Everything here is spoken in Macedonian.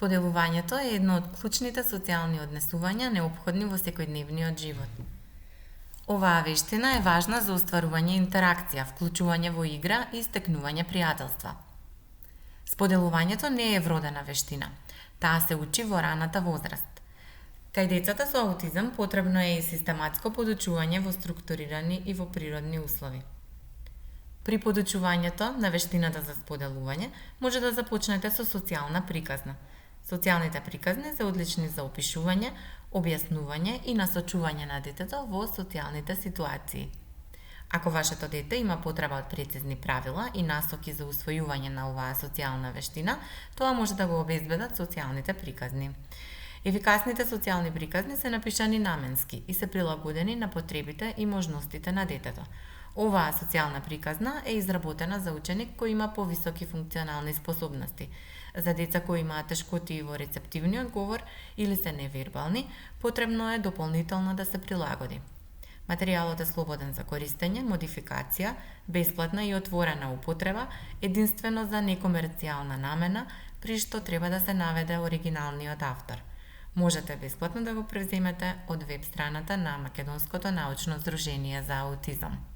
Споделувањето е едно од клучните социјални однесувања неопходни во секојдневниот живот. Оваа вештина е важна за остварување интеракција, вклучување во игра и стекнување пријателства. Споделувањето не е вродена вештина. Таа се учи во раната возраст. Кај децата со аутизам потребно е и систематско подучување во структурирани и во природни услови. При подучувањето на вештината за споделување може да започнете со социјална приказна. Социјалните приказни се одлични за опишување, објаснување и насочување на детето во социјалните ситуации. Ако вашето дете има потреба од прецизни правила и насоки за усвојување на оваа социјална вештина, тоа може да го обезбедат социјалните приказни. Ефикасните социјални приказни се напишани наменски и се прилагодени на потребите и можностите на детето. Оваа социјална приказна е изработена за ученик кој има повисоки функционални способности. За деца кои имаат тешкоти во рецептивниот говор или се невербални, потребно е дополнително да се прилагоди. Материјалот е слободен за користење, модификација, бесплатна и отворена употреба, единствено за некомерцијална намена, при што треба да се наведе оригиналниот автор. Можете бесплатно да го превземете од веб страната на Македонското научно здружение за аутизам.